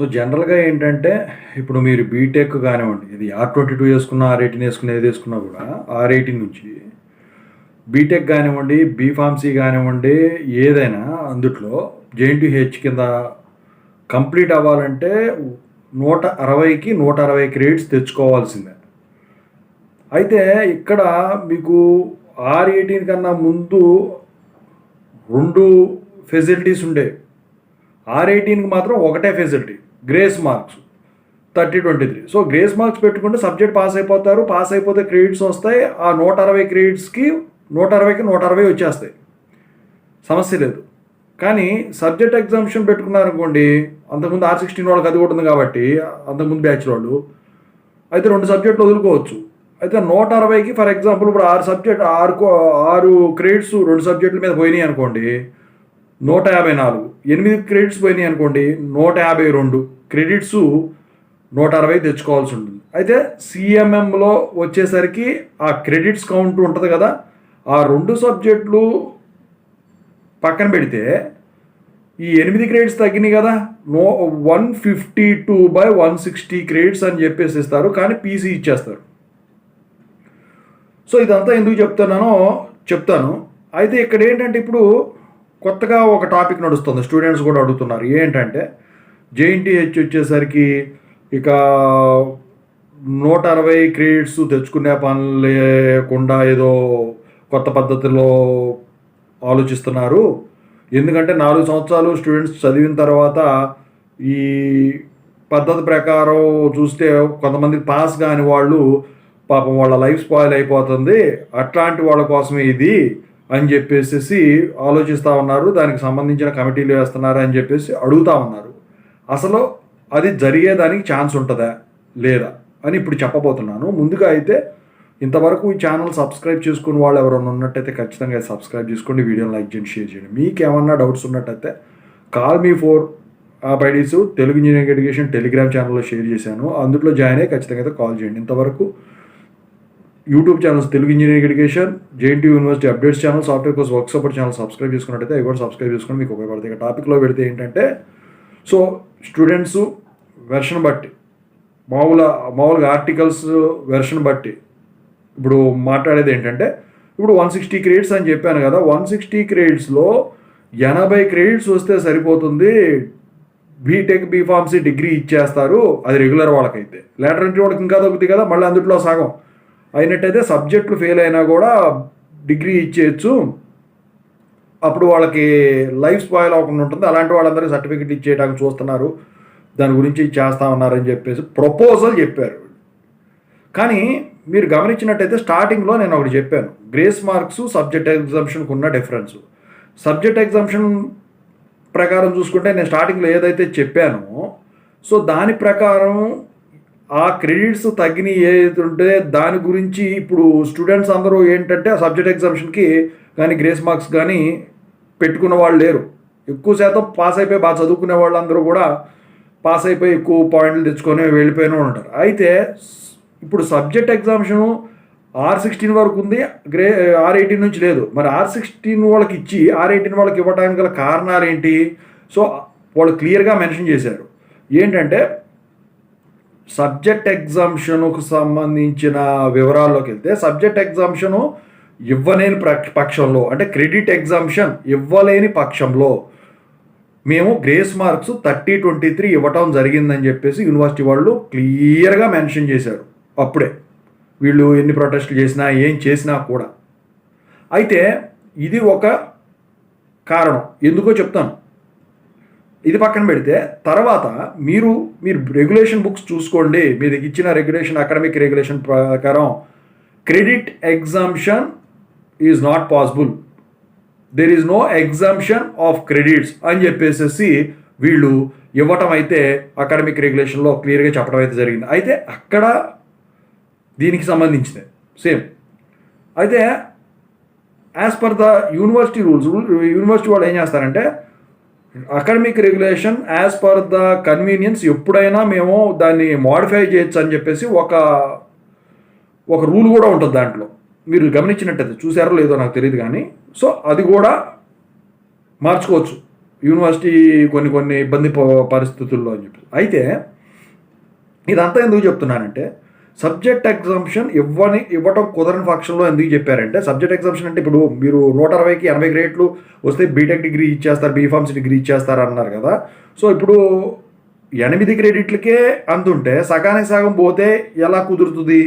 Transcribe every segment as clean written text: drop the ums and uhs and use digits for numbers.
So జనరల్‌గా ఏంటంటే, ఇప్పుడు మీరు బీటెక్ గానివ్వండి, ఇది R22 యేసుకున్నా, R18 యేసుకున్నా, ఏది యేసుకున్నా గూడా R18 నుంచి బీటెక్ గానివ్వండి, బీఫార్మసీ గానివ్వండి, ఏదైనా అందుట్లో జేఎన్‌టీయూహెచ్ కింద కంప్లీట్ అవ్వాలంటే 160కి 160 క్రెడిట్స్ తెచ్చుకోవాల్సిందే. అయితే ఇక్కడ మీకు R18 కన్నా ముందు 2 ఫెసిలిటీస్ ఉండేవి. R18కి మాత్రం ఒకటే facility grace marks 30-23. So grace marks పెట్టుకుంటే సబ్జెక్ట్ పాస్ అయిపోతారు. పాస్ అయిపోతే క్రెడిట్స్ వస్తాయి. ఆ 160 క్రెడిట్స్కి 160కి 160 వచ్చేస్తాయి, సమస్య లేదు. కానీ సబ్జెక్ట్ ఎగ్జామ్షన్ పెట్టుకున్నారనుకోండి, అంతకుముందు R16 వాళ్ళకి అది కూడా ఉంది కాబట్టి, అంతకుముందు బ్యాచ్ వాళ్ళు అయితే 2 సబ్జెక్టులు వదులుకోవచ్చు. అయితే 160కి ఫర్ ఎగ్జాంపుల్ ఇప్పుడు 6 క్రెడిట్స్ 2 సబ్జెక్టుల మీద పోయినాయి అనుకోండి, 154. 8 క్రెడిట్స్ పోయినాయి అనుకోండి, 152 క్రెడిట్స్ 160 తెచ్చుకోవాల్సి ఉంటుంది. అయితే సిఎంఎంలో వచ్చేసరికి ఆ క్రెడిట్స్ కౌంట్ ఉంటుంది కదా, ఆ 2 సబ్జెక్టులు పక్కన పెడితే ఈ 8 క్రెడిట్స్ తగ్గినాయి కదా, 152/160 క్రెడిట్స్ అని చెప్పేసి ఇస్తారు. కానీ పీసీ ఇచ్చేస్తారు. సో ఇదంతా ఎందుకు చెప్తున్నానో చెప్తాను. అయితే ఇక్కడ ఏంటంటే, ఇప్పుడు కొత్తగా ఒక టాపిక్ నడుస్తుంది, స్టూడెంట్స్ కూడా అడుగుతున్నారు. ఏంటంటే జేఎన్‌టీయూహెచ్ వచ్చేసరికి ఇక 160 క్రెడిట్స్ తెచ్చుకునే పని లేకుండా ఏదో కొత్త పద్ధతిలో ఆలోచిస్తున్నారు. ఎందుకంటే 4 సంవత్సరాలు స్టూడెంట్స్ చదివిన తర్వాత ఈ పద్ధతి ప్రకారం చూస్తే కొంతమంది పాస్ కాని వాళ్ళు పాపం వాళ్ళ లైఫ్ స్పాయిల్ అయిపోతుంది, అట్లాంటి వాళ్ళ కోసమే ఇది అని చెప్పేసి ఆలోచిస్తూ ఉన్నారు. దానికి సంబంధించిన కమిటీలు వేస్తున్నారు అని చెప్పేసి అడుగుతూ ఉన్నారు. అసలు అది జరిగేదానికి ఛాన్స్ ఉంటుందా లేదా అని ఇప్పుడు చెప్పబోతున్నాను. ముందుగా అయితే ఇంతవరకు ఈ ఛానల్ సబ్స్క్రైబ్ చేసుకుని వాళ్ళు ఎవరైనా ఉన్నట్టయితే ఖచ్చితంగా సబ్స్క్రైబ్ చేసుకోండి, వీడియోని లైక్ చేయండి, షేర్ చేయండి. మీకు ఏమన్నా డౌట్స్ ఉన్నట్టయితే call me four IDs Telugu engineering education Telegram ఛానల్లో షేర్ చేశాను, అందులో జాయిన్ అయ్యి ఖచ్చితంగా అయితే కాల్ చేయండి. ఇంతవరకు YouTube channels Telugu engineering education, JNTU university updates channel, software course work support channel subscribe చేసుకున్నట్టయితే అవి కూడా సబ్స్క్రైబ్ చేసుకుని మీకు ఉపయోగపడతాయి. ఇక టాపిక్లో పెడితే ఏంటంటే, సో స్టూడెంట్స్ వెర్షన్ బట్టి మామూలుగా ఆర్టికల్స్ వెర్షన్ బట్టి ఇప్పుడు మాట్లాడేది ఏంటంటే, ఇప్పుడు 160 క్రెడిట్స్ అని చెప్పాను కదా, 160 క్రెడిట్స్లో 80 క్రెడిట్స్ వస్తే సరిపోతుంది. బీటెక్ బీఫార్మసీ డిగ్రీ ఇచ్చేస్తారు, అది రెగ్యులర్ వాళ్ళకైతే. లేటర్ ఎంట్రీ వాళ్ళకి ఇంకా తగ్గుతుంది కదా, మళ్ళీ అందులో సగం అయినట్టయితే సబ్జెక్టులు ఫెయిల్ అయినా కూడా డిగ్రీ ఇచ్చేయచ్చు. అప్పుడు వాళ్ళకి లైఫ్ స్పాయిల్ అవ్వకుండా ఉంటుంది. అలాంటి వాళ్ళందరికీ సర్టిఫికెట్ ఇచ్చేయడానికి చూస్తున్నారు, దాని గురించి చేస్తా ఉన్నారని చెప్పేసి ప్రపోజల్ చెప్పారు. కానీ మీరు గమనించినట్టయితే స్టార్టింగ్లో నేను ఒకటి చెప్పాను, గ్రేస్ మార్క్స్ సబ్జెక్ట్ ఎగ్జామ్షన్కి ఉన్న డిఫరెన్స్. సబ్జెక్ట్ ఎగ్జామ్షన్ ప్రకారం చూసుకుంటే నేను స్టార్టింగ్లో ఏదైతే చెప్పానో, సో దాని ప్రకారం ఆ క్రెడిట్స్ తగ్గినవి ఏదైతే ఉంటే దాని గురించి ఇప్పుడు స్టూడెంట్స్ అందరూ ఏంటంటే ఆ సబ్జెక్ట్ ఎగ్జామ్షన్కి కానీ గ్రేస్ మార్క్స్ కానీ పెట్టుకున్న వాళ్ళు లేరు. ఎక్కువ శాతం పాస్ అయిపోయి బాగా చదువుకునే వాళ్ళందరూ కూడా పాస్ అయిపోయి ఎక్కువ పాయింట్లు తెచ్చుకొని వెళ్ళిపోయిన ఉంటారు. అయితే ఇప్పుడు సబ్జెక్ట్ ఎగ్జామ్షను R16 వరకు ఉంది, R18 నుంచి లేదు. మరి R16 వాళ్ళకి ఇచ్చి R18 వాళ్ళకి ఇవ్వడానికి గల కారణాలు ఏంటి? సో వాళ్ళు క్లియర్గా మెన్షన్ చేశారు. ఏంటంటే సబ్జెక్ట్ ఎగ్జామ్షన్కు సంబంధించిన వివరాల్లోకి వెళ్తే, సబ్జెక్ట్ ఎగ్జామ్షను ఇవ్వలేని పక్షంలో, అంటే క్రెడిట్ ఎగ్జామ్షన్ ఇవ్వలేని పక్షంలో మేము గ్రేస్ మార్క్స్ 30-23 ఇవ్వటం జరిగిందని చెప్పేసి యూనివర్సిటీ వాళ్ళు క్లియర్గా మెన్షన్ చేశారు. అప్పుడే వీళ్ళు ఎన్ని ప్రొటెస్టులు చేసినా ఏం చేసినా కూడా. అయితే ఇది ఒక కారణం, ఎందుకో చెప్తాను. ఇది పక్కన పెడితే తర్వాత మీరు రెగ్యులేషన్ బుక్స్ చూసుకోండి. మీరు ఇచ్చిన రెగ్యులేషన్, అకాడమిక్ రెగ్యులేషన్ ప్రకారం credit exemption is not possible, there is no exemption of credits అని చెప్పేసి వీళ్ళు ఇవ్వటం అయితే అకాడమిక్ రెగ్యులేషన్లో క్లియర్గా చెప్పడం అయితే జరిగింది. అయితే అక్కడ దీనికి సంబంధించింది సేమ్. అయితే as per the university rules, university వాళ్ళు ఏం చేస్తారంటే academic regulation as per the convenience ఎప్పుడైనా మేము దాన్ని మోడిఫై చేయొచ్చు అని చెప్పేసి ఒక రూల్ కూడా ఉంటుంది దాంట్లో. మీరు గమనించినట్టయితే, చూసారో లేదో నాకు తెలియదు కానీ, సో అది కూడా మార్చుకోవచ్చు యూనివర్సిటీ కొన్ని ఇబ్బంది పరిస్థితుల్లో అని చెప్పి. అయితే ఇదంతా ఎందుకు చెప్తున్నానంటే, సబ్జెక్ట్ ఎగ్జామ్షన్ ఇవ్వటం కుదరని పక్షంలో ఎందుకు చెప్పారంటే, సబ్జెక్ట్ ఎగ్జామ్షన్ అంటే ఇప్పుడు మీరు 160కి 80 గ్రేడ్లు వస్తే బీటెక్ డిగ్రీ ఇచ్చేస్తారు, బీఫార్మసీ డిగ్రీ ఇచ్చేస్తారు అన్నారు కదా. సో ఇప్పుడు 8 క్రెడిట్లకే అంతుంటే సగానికి సగం పోతే ఎలా కుదురుతుంది?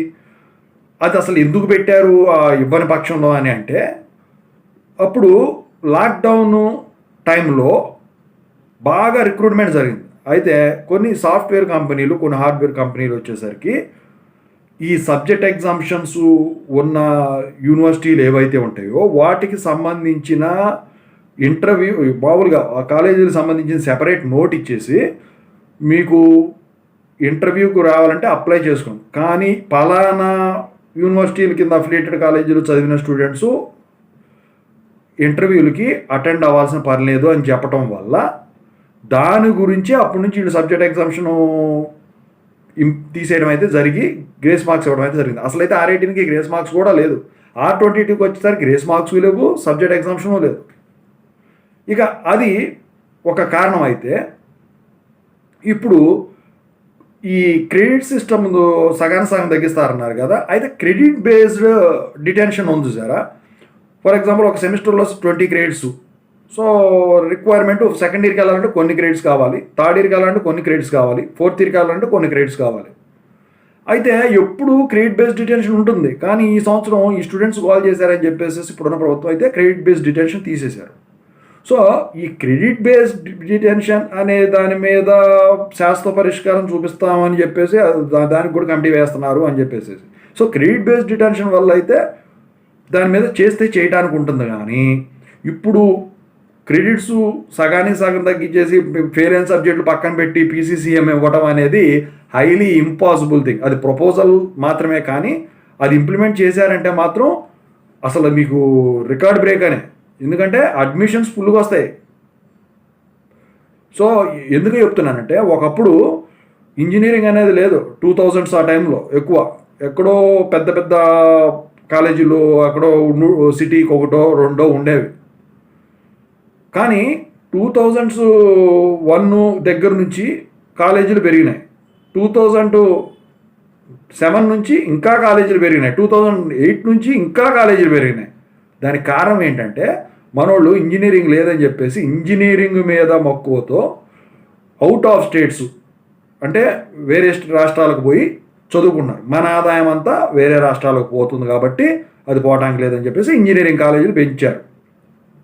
అది అసలు ఎందుకు పెట్టారు ఇవ్వని పక్షంలో అని అంటే, అప్పుడు లాక్డౌన్ టైంలో బాగా రిక్రూట్మెంట్ జరిగింది. అయితే కొన్ని సాఫ్ట్వేర్ కంపెనీలు, కొన్ని హార్డ్వేర్ కంపెనీలు వచ్చేసరికి ఈ సబ్జెక్ట్ ఎగ్జామ్షన్స్ ఉన్న యూనివర్సిటీలు ఏవైతే ఉంటాయో వాటికి సంబంధించిన ఇంటర్వ్యూ మామూలుగా ఆ కాలేజీలకు సంబంధించిన సెపరేట్ నోట్ ఇచ్చేసి మీకు ఇంటర్వ్యూకు రావాలంటే అప్లై చేసుకోండి, కానీ పలానా యూనివర్సిటీల కింద అఫిలియేటెడ్ కాలేజీలు చదివిన స్టూడెంట్స్ ఇంటర్వ్యూలకి అటెండ్ అవ్వాల్సిన పని లేదు అని చెప్పటం వల్ల దాని గురించి అప్పటి నుంచి వీళ్ళు సబ్జెక్ట్ ఎగ్జామ్షన్ తీసేయడం అయితే జరిగి గ్రేస్ మార్క్స్ ఇవ్వడం అయితే జరిగింది. అసలు అయితే R18కి గ్రేస్ మార్క్స్ కూడా లేదు. R22కి వచ్చేసరికి గ్రేస్ మార్క్స్ లేవు, సబ్జెక్ట్ ఎగ్జామ్షన్ లేదు. ఇక అది ఒక కారణం అయితే, ఇప్పుడు ఈ క్రెడిట్ సిస్టమ్ సగం తగ్గిస్తారన్నారు కదా. అయితే క్రెడిట్ బేస్డ్ డిటెన్షన్ ఉంది చూసారా. ఫర్ ఎగ్జాంపుల్ ఒక సెమిస్టర్లో 20 క్రెడిట్స్. సో రిక్వైర్మెంట్ సెకండ్ ఇయర్కి వెళ్ళాలంటే కొన్ని క్రెడిట్స్ కావాలి, థర్డ్ ఇయర్కి వెళ్ళాలంటే కొన్ని క్రెడిట్స్ కావాలి, ఫోర్త్ ఇయర్కి వెళ్ళాలంటే కొన్ని క్రెడిట్స్ కావాలి. అయితే ఎప్పుడు క్రెడిట్ బేస్డ్ డిటెన్షన్ ఉంటుంది, కానీ ఈ సంవత్సరం ఈ స్టూడెంట్స్ కాల్ చేశారని చెప్పేసి ఇప్పుడున్న ప్రభుత్వం అయితే క్రెడిట్ బేస్డ్ డిటెన్షన్ తీసేశారు. సో ఈ క్రెడిట్ బేస్డ్ డిటెన్షన్ అనే దాని మీద శాస్త్ర పరిష్కారం చూపిస్తామని చెప్పేసి దానికి కూడా కమిటీ వేస్తున్నారు అని చెప్పేసి. సో క్రెడిట్ బేస్డ్ డిటెన్షన్ వల్ల అయితే దాని మీద చేస్తే చేయడానికి ఉంటుంది, కానీ ఇప్పుడు క్రెడిట్స్ సగానికి సగం తగ్గించేసి ఫెయిల్ అయిన సబ్జెక్టులు పక్కన పెట్టి PCCM ఇవ్వడం అనేది హైలీ ఇంపాసిబుల్ థింగ్. అది ప్రపోజల్ మాత్రమే, కానీ అది ఇంప్లిమెంట్ చేశారంటే మాత్రం అసలు మీకు రికార్డ్ బ్రేక్ అనే. ఎందుకంటే అడ్మిషన్స్ ఫుల్గా వస్తాయి. సో ఎందుకు చెప్తున్నానంటే, ఒకప్పుడు ఇంజనీరింగ్ అనేది లేదు 2000s ఆ టైంలో ఎక్కువ. ఎక్కడో పెద్ద పెద్ద కాలేజీలు ఎక్కడో సిటీకి ఒకటో రెండో ఉండేవి. కానీ 2001 దగ్గర నుంచి కాలేజీలు పెరిగినాయి. 2007 నుంచి ఇంకా కాలేజీలు పెరిగినాయి. 2008 నుంచి ఇంకా కాలేజీలు పెరిగినాయి. దానికి కారణం ఏంటంటే, మనోళ్ళు ఇంజనీరింగ్ లేదని చెప్పేసి ఇంజనీరింగ్ మీద మక్కువతో అవుట్ ఆఫ్ స్టేట్స్ అంటే వేరే రాష్ట్రాలకు పోయి చదువుకున్నారు. మన ఆదాయం అంతా వేరే రాష్ట్రాలకు పోతుంది కాబట్టి అది పోవటానికి లేదని చెప్పేసి ఇంజనీరింగ్ కాలేజీలు పెంచారు,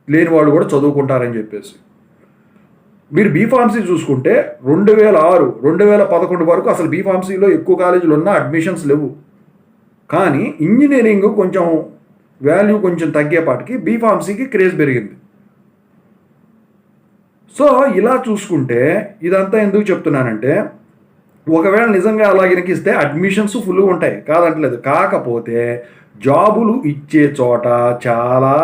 లేని వాళ్ళు కూడా చదువుకుంటారని చెప్పేసి. మీరు బీఫార్మసీ చూసుకుంటే 2006, 2011 వరకు అసలు బీఫార్మసీలో ఎక్కువ కాలేజీలు ఉన్నా అడ్మిషన్స్ లేవు. కానీ ఇంజనీరింగ్ కొంచెం వాల్యూ కొంచెం తగ్గేపాటికి బీఫార్మసీకి క్రేజ్ పెరిగింది. సో ఇలా చూసుకుంటే ఇదంతా ఎందుకు చెప్తున్నానంటే, ఒకవేళ నిజంగా అలాగే ఇస్తే అడ్మిషన్స్ ఫుల్గా ఉంటాయి, కాదంటలేదు. కాకపోతే జాబులు ఇచ్చే చోట చాలా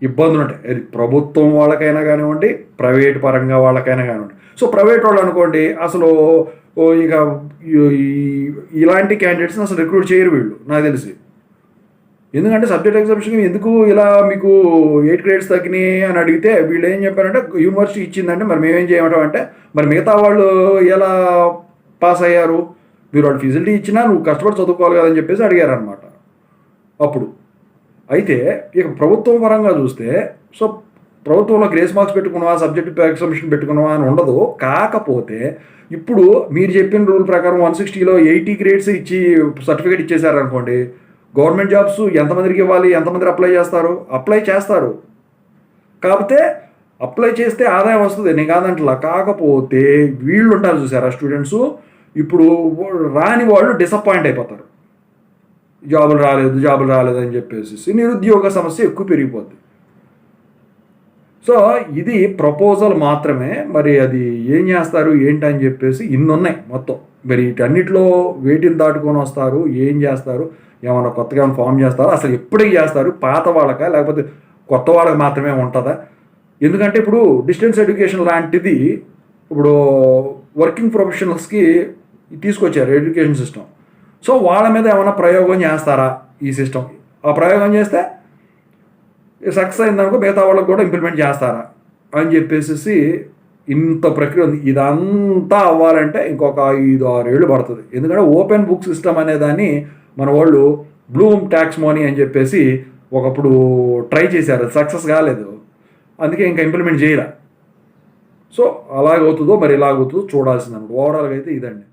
ఇబ్బందులు ఉంటాయి. అది ప్రభుత్వం వాళ్ళకైనా కానివ్వండి, ప్రైవేట్ పరంగా వాళ్ళకైనా కానివ్వండి. సో ప్రైవేట్ వాళ్ళు అనుకోండి, అసలు ఇక ఇలాంటి క్యాండిడేట్స్ని అసలు రిక్రూట్ చేయరు వీళ్ళు నాకు తెలిసి. ఎందుకంటే సబ్జెక్ట్ ఎగ్జామ్షన్ ఎందుకు ఇలా మీకు 8 క్రెడిట్స్ తగ్గినాయి అని అడిగితే వీళ్ళు ఏం చెప్పారంటే, యూనివర్సిటీ ఇచ్చిందంటే మరి మేమేం చేయమంటాం అంటే, మరి మిగతా వాళ్ళు ఎలా పాస్ అయ్యారు, మీరు వాళ్ళు ఫెసిలిటీ ఇచ్చినా నువ్వు కష్టపడి చదువుకోవాలి కదని చెప్పేసి అడిగారనమాట అప్పుడు. అయితే ఇక ప్రభుత్వం పరంగా చూస్తే, సో ప్రభుత్వంలో గ్రేస్ మార్క్స్ పెట్టుకున్నావా, సబ్జెక్ట్ ఎగ్జామ్షన్ పెట్టుకున్నావా అని ఉండదు. కాకపోతే ఇప్పుడు మీరు చెప్పిన రూల్ ప్రకారం 160లో 80 గ్రేడ్స్ ఇచ్చి సర్టిఫికేట్ ఇచ్చేసారనుకోండి, గవర్నమెంట్ జాబ్స్ ఎంతమందికి ఇవ్వాలి, ఎంతమంది అప్లై చేస్తారు? అప్లై చేస్తారు. కాకపోతే అప్లై చేస్తే ఆదాయం వస్తుంది, నేను కాదంటలా. కాకపోతే వీళ్ళు ఉంటారు చూసారా స్టూడెంట్స్, ఇప్పుడు రాని వాళ్ళు డిసప్పాయింట్ అయిపోతారు. జాబులు రాలేదు అని చెప్పేసి నిరుద్యోగ సమస్య ఎక్కువ పెరిగిపోద్ది. సో ఇది ప్రపోజల్ మాత్రమే, మరి అది ఏం చేస్తారు ఏంటని చెప్పేసి ఇన్ని ఉన్నాయి మొత్తం. మరి వీటన్నిటిలో వేటిని దాటుకొని వస్తారు, ఏం చేస్తారు, ఏమన్నా కొత్తగా ఏమైనా ఫామ్ చేస్తారా, అసలు ఎప్పటికి చేస్తారు, పాత వాళ్ళకా లేకపోతే కొత్త వాళ్ళకి మాత్రమే ఉంటుందా? ఎందుకంటే ఇప్పుడు డిస్టెన్స్ ఎడ్యుకేషన్ లాంటిది ఇప్పుడు వర్కింగ్ ప్రొఫెషనల్స్కి తీసుకొచ్చారు ఎడ్యుకేషన్ సిస్టమ్. సో వాళ్ళ మీద ఏమైనా ప్రయోగం చేస్తారా ఈ సిస్టమ్? ఆ ప్రయోగం చేస్తే సక్సెస్ అయిందనుకో మిగతా వాళ్ళకి కూడా ఇంప్లిమెంట్ చేస్తారా? అని చెప్పేసి ఇంత ప్రక్రియ ఉంది. ఇదంతా అవ్వాలంటే ఇంకొక 5-6 ఏళ్ళు పడుతుంది. ఎందుకంటే ఓపెన్ బుక్ సిస్టమ్ అనేదాన్ని మన వాళ్ళు బ్లూమ్ టాక్సానమీ అని చెప్పేసి ఒకప్పుడు ట్రై చేశారు, సక్సెస్ కాలేదు. అందుకే ఇంకా ఇంప్లిమెంట్ చేయలే. సో అలాగవుతుందో మరి ఇలాగవుతుందో చూడాల్సిందన్నమాట. ఓవరాల్గా అయితే ఇదండి.